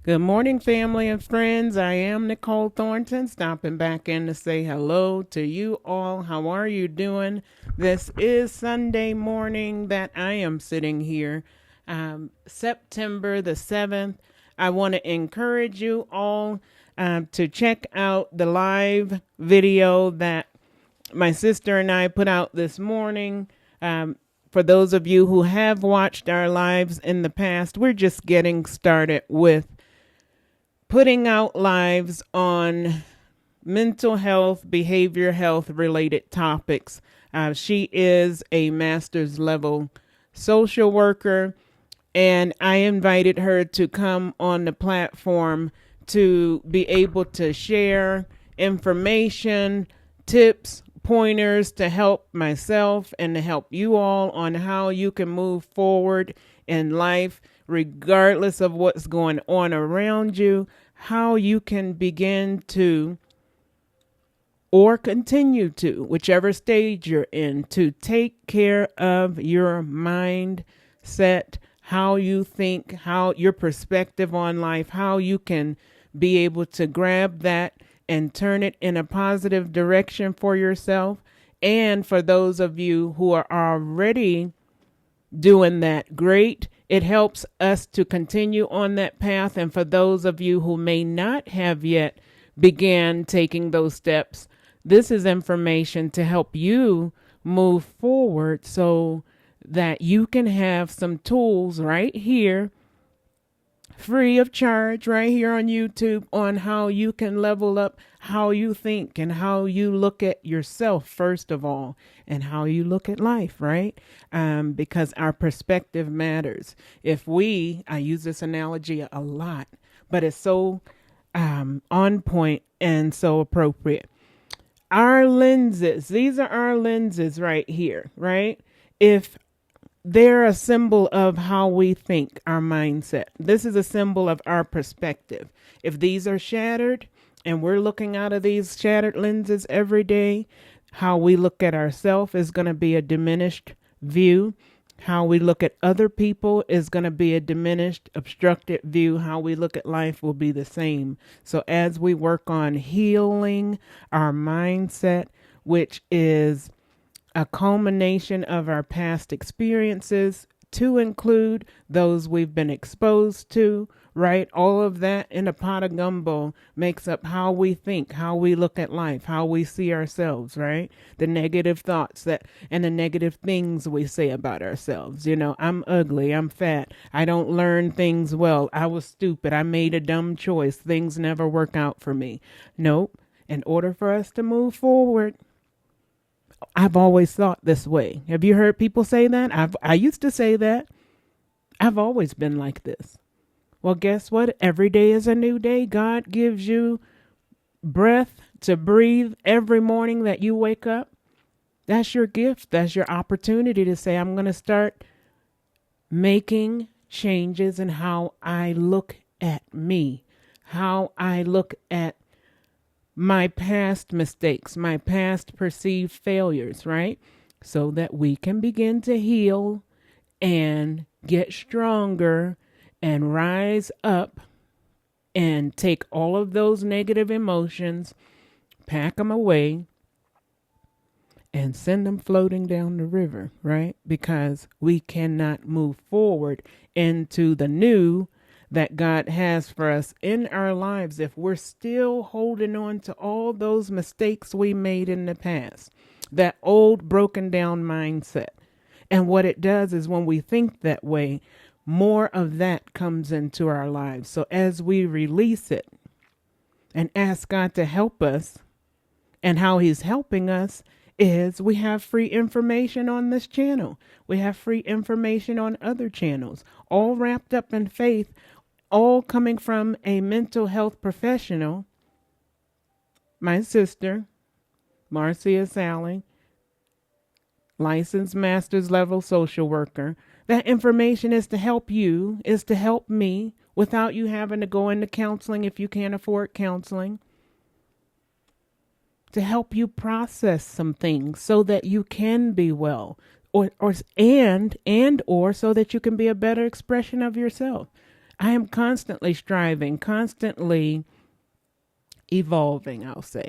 Good morning, family and friends. I am Nichole Thornton, stopping back in to say hello to you all. How are you doing? This is Sunday morning that I am sitting here, September the 7th. I want to encourage you all to check out the live video that my sister and I put out this morning. For those of you who have watched our lives in the past, we're just getting started with putting out lives on mental health, behavior health related topics. She is a master's level social worker, and I invited her to come on the platform to be able to share information, tips, pointers to help myself and to help you all on how you can move forward in life, regardless of what's going on around you, how you can begin to or continue to, whichever stage you're in, to take care of your mindset, how you think, how your perspective on life, how you can be able to grab that and turn it in a positive direction for yourself. And for those of you who are already doing that, great. It helps us to continue on that path. And for those of you who may not have yet began taking those steps, this is information to help you move forward so that you can have some tools right here, free of charge, right here on YouTube, on how you can level up how you think and how you look at yourself, first of all, and how you look at life, right? Because our perspective matters. I use this analogy a lot, but it's so on point and so appropriate. Our lenses, these are our lenses right here, right? If they're a symbol of how we think, our mindset. This is a symbol of our perspective. If these are shattered and we're looking out of these shattered lenses every day, how we look at ourselves is going to be a diminished view. How we look at other people is going to be a diminished, obstructed view. How we look at life will be the same. So as we work on healing our mindset, which is a culmination of our past experiences, to include those we've been exposed to, right? All of that in a pot of gumbo makes up how we think, how we look at life, how we see ourselves, right? The negative thoughts and the negative things we say about ourselves. I'm ugly, I'm fat, I don't learn things well, I was stupid, I made a dumb choice, things never work out for me. Nope. In order for us to move forward, I've always thought this way. Have you heard people say that? I used to say that. I've always been like this. Well, guess what? Every day is a new day. God gives you breath to breathe every morning that you wake up. That's your gift. That's your opportunity to say, I'm going to start making changes in how I look at me, how I look at my past mistakes, my past perceived failures, right? So that we can begin to heal and get stronger and rise up and take all of those negative emotions, pack them away, and send them floating down the river, right? Because we cannot move forward into the new that God has for us in our lives if we're still holding on to all those mistakes we made in the past, that old broken down mindset. And what it does is when we think that way, more of that comes into our lives. So as we release it and ask God to help us, and how he's helping us is we have free information on this channel. We have free information on other channels, all wrapped up in faith, all coming from a mental health professional, my sister, Marcia Sally, licensed master's level social worker. That information is to help you, is to help me without you having to go into counseling if you can't afford counseling, to help you process some things so that you can be well, or so that you can be a better expression of yourself. I am constantly striving, constantly evolving, I'll say.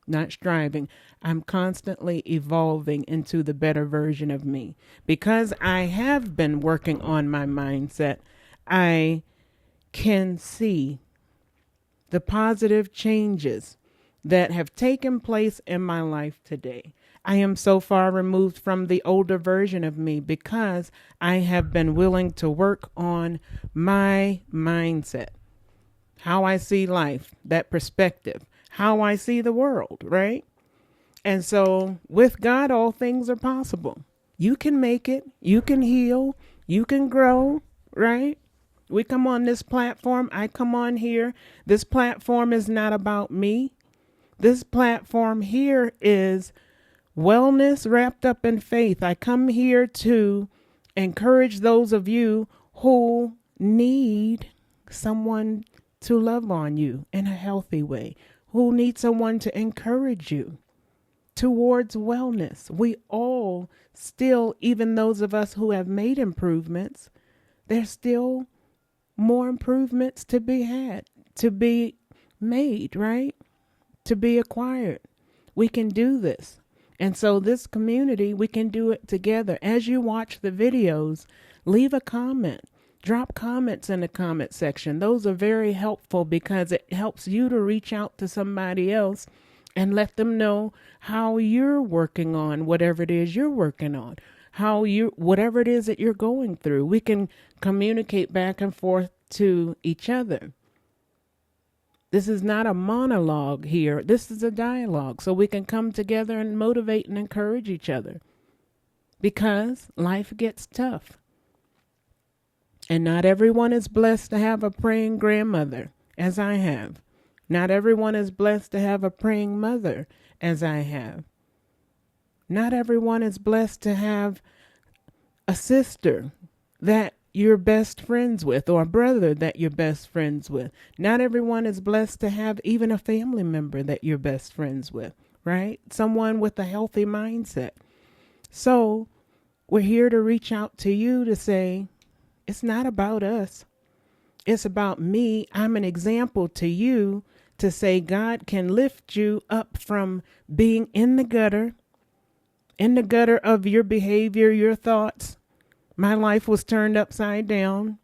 Not striving. I'm constantly evolving into the better version of me. Because I have been working on my mindset, I can see the positive changes that have taken place in my life today. I am so far removed from the older version of me because I have been willing to work on my mindset, how I see life, that perspective, how I see the world, right? And so with God, all things are possible. You can make it, you can heal, you can grow, right? We come on this platform, I come on here. This platform is not about me. This platform here is wellness wrapped up in faith. I come here to encourage those of you who need someone to love on you in a healthy way, who need someone to encourage you towards wellness. We all still, even those of us who have made improvements, there's still more improvements to be had, to be made, right? To be acquired. We can do this. And so this community, we can do it together. As you watch the videos, leave a comment. Drop comments in the comment section. Those are very helpful because it helps you to reach out to somebody else and let them know how you're working on whatever it is you're working on, whatever it is that you're going through. We can communicate back and forth to each other. This is not a monologue here. This is a dialogue. So we can come together and motivate and encourage each other because life gets tough. And not everyone is blessed to have a praying grandmother, as I have. Not everyone is blessed to have a praying mother, as I have. Not everyone is blessed to have a sister that you're best friends with or a brother that you're best friends with. Not everyone is blessed to have even a family member that you're best friends with, right? Someone with a healthy mindset. So we're here to reach out to you to say, it's not about us. It's about me. I'm an example to you to say God can lift you up from being in the gutter of your behavior, your thoughts. My life was turned upside down.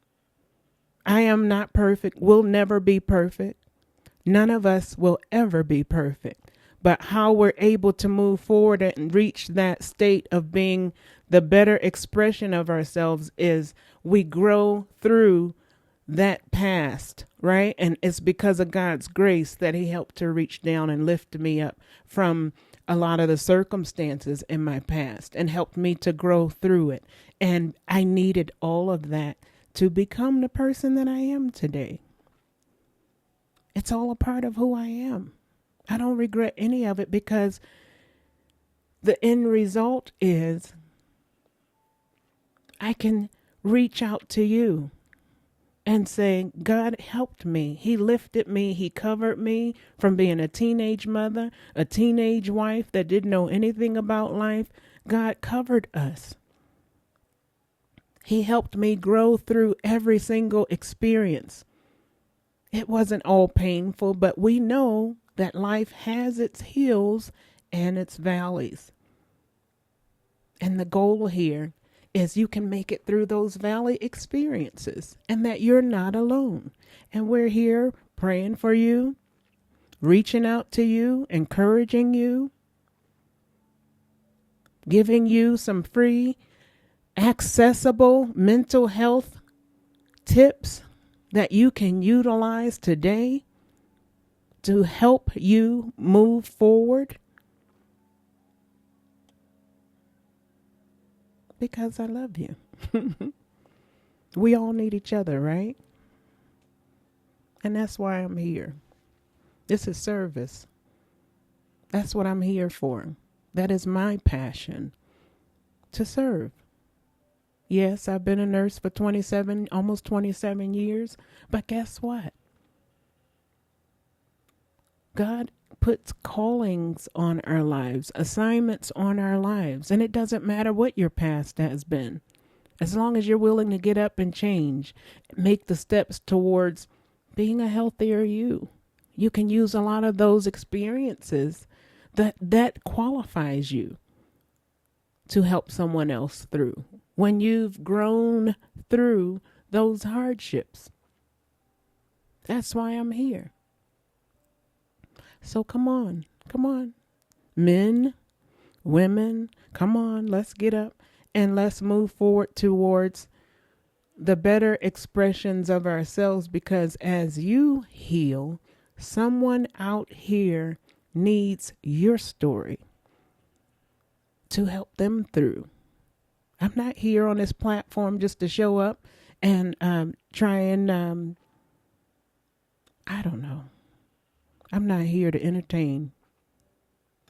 I am not perfect, will never be perfect. None of us will ever be perfect. But how we're able to move forward and reach that state of being the better expression of ourselves is we grow through that past, right? And it's because of God's grace that he helped to reach down and lift me up from a lot of the circumstances in my past and helped me to grow through it. And I needed all of that to become the person that I am today. It's all a part of who I am. I don't regret any of it because the end result is I can reach out to you and say, God helped me. He lifted me. He covered me from being a teenage mother, a teenage wife that didn't know anything about life. God covered us. He helped me grow through every single experience. It wasn't all painful, but we know that life has its hills and its valleys. And the goal here is you can make it through those valley experiences and that you're not alone. And we're here praying for you, reaching out to you, encouraging you, giving you some free, accessible mental health tips that you can utilize today to help you move forward. Because I love you. We all need each other, right? And that's why I'm here. This is service. That's what I'm here for. That is my passion, to serve. Yes, I've been a nurse for almost 27 years, but guess what? God puts callings on our lives, assignments on our lives, and it doesn't matter what your past has been. As long as you're willing to get up and change, make the steps towards being a healthier you, you can use a lot of those experiences that qualifies you to help someone else through when you've grown through those hardships. That's why I'm here. So come on. Men, women, come on, let's get up and let's move forward towards the better expressions of ourselves, because as you heal, someone out here needs your story to help them through. I'm not here on this platform just to show up and try and, I don't know. I'm not here to entertain.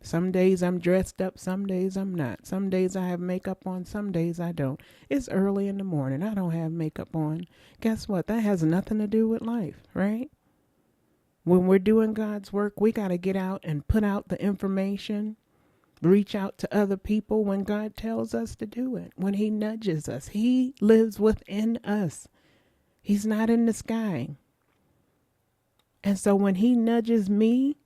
Some days I'm dressed up, some days I'm not. Some days I have makeup on, some days I don't. It's early in the morning. I don't have makeup on. Guess what? That has nothing to do with life, right? When we're doing God's work, we got to get out and put out the information, reach out to other people when God tells us to do it, when he nudges us. He lives within us. He's not in the sky. And so when he nudges me,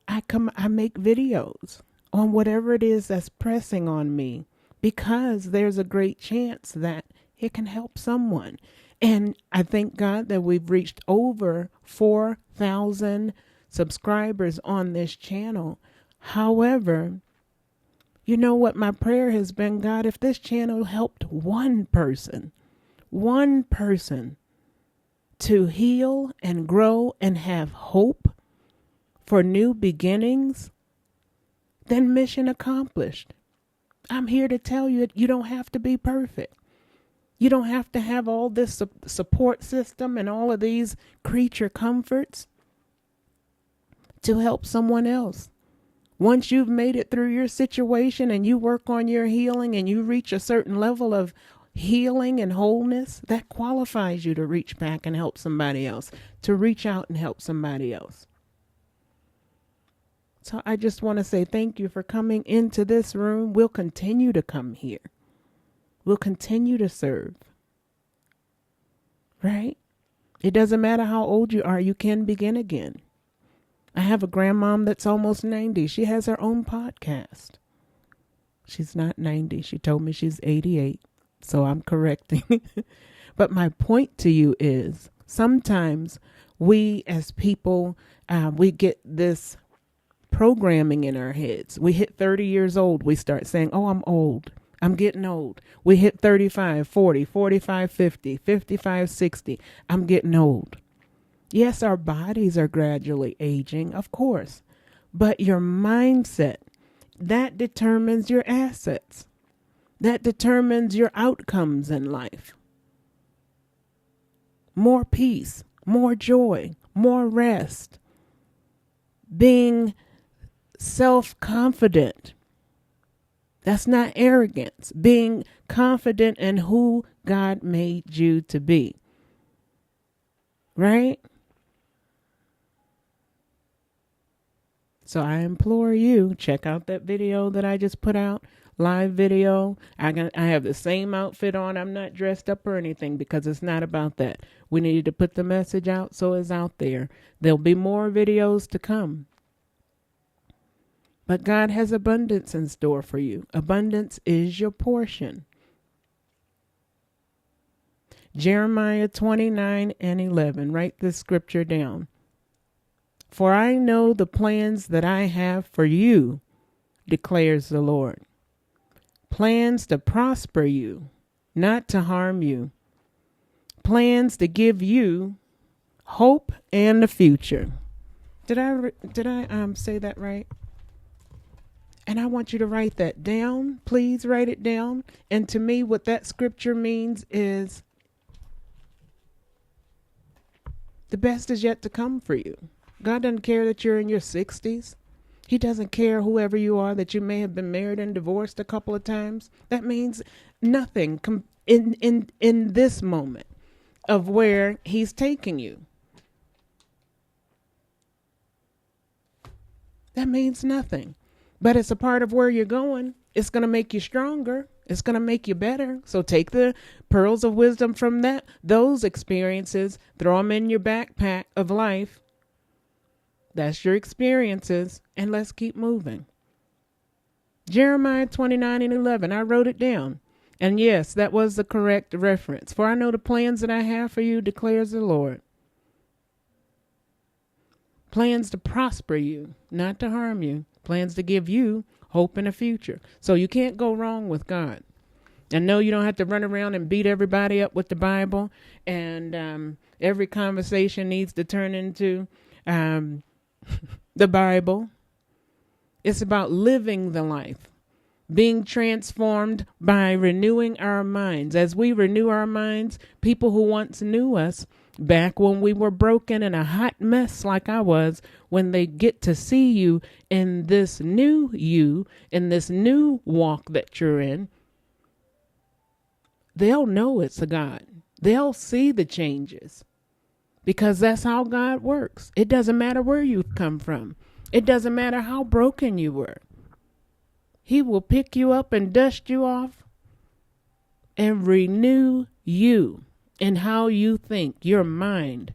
I make videos on whatever it is that's pressing on me, because there's a great chance that it can help someone. And I thank God that we've reached over 4,000 subscribers on this channel. However, you know what my prayer has been? God, if this channel helped one person to heal and grow and have hope for new beginnings, then mission accomplished. I'm here to tell you that you don't have to be perfect. You don't have to have all this support system and all of these creature comforts to help someone else. Once you've made it through your situation and you work on your healing and you reach a certain level of healing and wholeness, that qualifies you to reach back and help somebody else, to reach out and help somebody else. So I just want to say thank you for coming into this room. We'll continue to come here. We'll continue to serve. Right? It doesn't matter how old you are, you can begin again. I have a grandmom that's almost 90. She has her own podcast. She's not 90. She told me she's 88. So I'm correcting. But my point to you is sometimes we as people, we get this programming in our heads. We hit 30 years old. We start saying, oh, I'm old. I'm getting old. We hit 35, 40, 45, 50, 55, 60. I'm getting old. Yes, our bodies are gradually aging, of course. But your mindset, that determines your assets. That determines your outcomes in life. More peace, more joy, more rest. Being self-confident. That's not arrogance. Being confident in who God made you to be. Right? So I implore you, check out that video that I just put out. Live video. I have the same outfit on. I'm not dressed up or anything because it's not about that. We needed to put the message out, so it's out there. There'll be more videos to come. But God has abundance in store for you. Abundance is your portion. Jeremiah 29:11. Write this scripture down. For I know the plans that I have for you, declares the Lord. Plans to prosper you, not to harm you. Plans to give you hope and a future. Did I say that right? And I want you to write that down. Please write it down. And to me, what that scripture means is the best is yet to come for you. God doesn't care that you're in your 60s. He doesn't care whoever you are, that you may have been married and divorced a couple of times. That means nothing in this moment of where he's taking you. That means nothing. But it's a part of where you're going. It's going to make you stronger. It's going to make you better. So take the pearls of wisdom from those experiences, throw them in your backpack of life. That's your experiences, and let's keep moving. Jeremiah 29:11, I wrote it down. And yes, that was the correct reference. For I know the plans that I have for you, declares the Lord. Plans to prosper you, not to harm you. Plans to give you hope in the future. So you can't go wrong with God. And no, you don't have to run around and beat everybody up with the Bible. And every conversation needs to turn into the Bible. It's about living the life, being transformed by renewing our minds. As we renew our minds, people who once knew us back when we were broken and a hot mess like I was, when they get to see you in this new you, in this new walk that you're in, they'll know it's a God. They'll see the changes because that's how God works. It doesn't matter where you've come from. It doesn't matter how broken you were. He will pick you up and dust you off and renew you in how you think, your mind.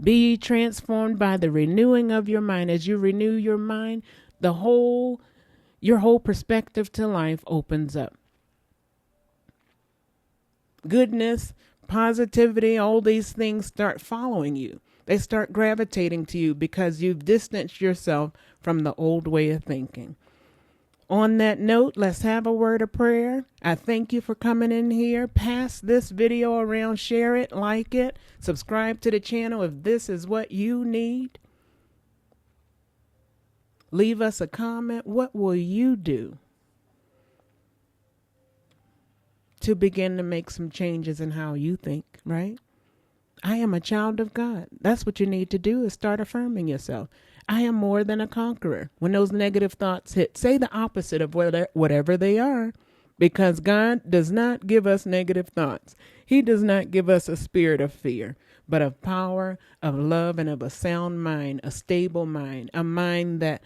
Be ye transformed by the renewing of your mind. As you renew your mind, your whole perspective to life opens up. Goodness, positivity, all these things start following you. They start gravitating to you because you've distanced yourself from the old way of thinking. On that note, let's have a word of prayer. I thank you for coming in here. Pass this video around, share it, like it, subscribe to the channel if this is what you need. Leave us a comment. What will you do to begin to make some changes in how you think, right? I am a child of God. That's what you need to do, is start affirming yourself. I am more than a conqueror. When those negative thoughts hit, say the opposite of whatever they are, because God does not give us negative thoughts. He does not give us a spirit of fear, but of power, of love, and of a sound mind, a stable mind, a mind that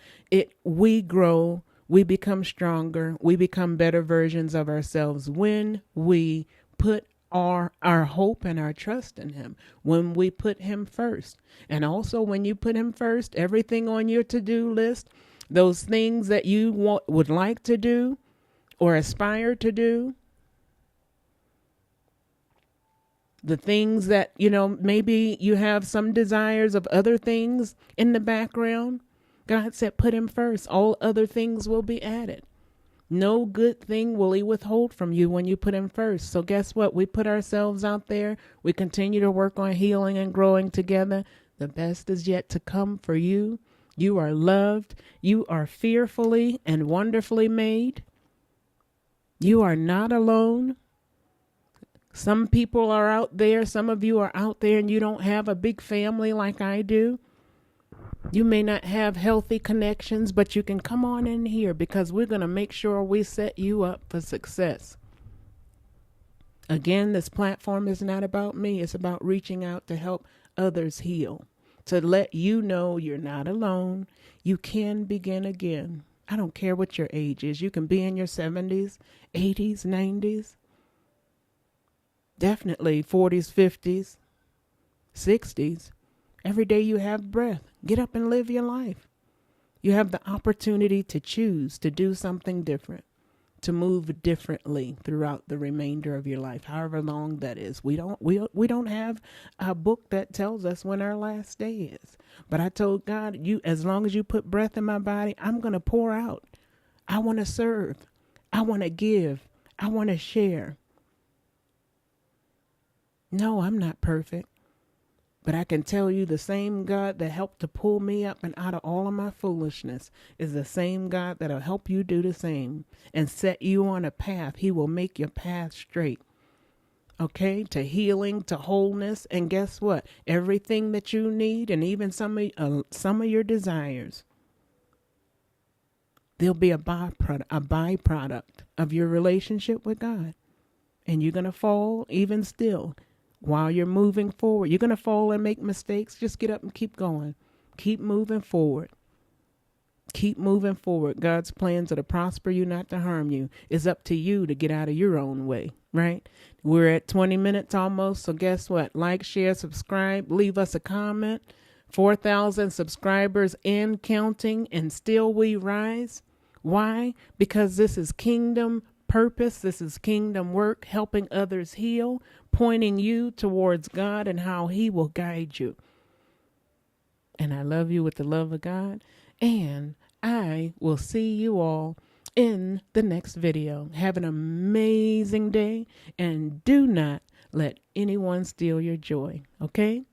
we grow, we become stronger, we become better versions of ourselves when we put our hope and our trust in him, when we put him first. And also when you put him first, everything on your to-do list, those things that you would like to do or aspire to do, the things that, maybe you have some desires of other things in the background, God said put him first. All other things will be added. No good thing will he withhold from you when you put him first. So guess what? We put ourselves out there. We continue to work on healing and growing together. The best is yet to come for you. You are loved. You are fearfully and wonderfully made. You are not alone. Some people are out there. Some of you are out there and you don't have a big family like I do. You may not have healthy connections, but you can come on in here because we're going to make sure we set you up for success. Again, this platform is not about me. It's about reaching out to help others heal, to let you know you're not alone. You can begin again. I don't care what your age is. You can be in your 70s, 80s, 90s, definitely 40s, 50s, 60s. Every day you have breath, get up and live your life. You have the opportunity to choose to do something different, to move differently throughout the remainder of your life, however long that is. We don't have a book that tells us when our last day is. But I told God, as long as you put breath in my body, I'm going to pour out. I want to serve. I want to give. I want to share. No, I'm not perfect. But I can tell you the same God that helped to pull me up and out of all of my foolishness is the same God that'll help you do the same and set you on a path. He will make your path straight. Okay, to healing, to wholeness. And guess what? Everything that you need and even some of your desires, there'll be a byproduct of your relationship with God. And you're going to fall even still. While you're moving forward, you're going to fall and make mistakes. Just get up and keep going. Keep moving forward. Keep moving forward. God's plans are to prosper you, not to harm you. It's up to you to get out of your own way, right? We're at 20 minutes almost, so guess what? Like, share, subscribe, leave us a comment. 4,000 subscribers and counting, and still we rise. Why? Because this is kingdom purpose. This is kingdom work, helping others heal, pointing you towards God and how he will guide you. And I love you with the love of God. And I will see you all in the next video. Have an amazing day. And do not let anyone steal your joy. Okay?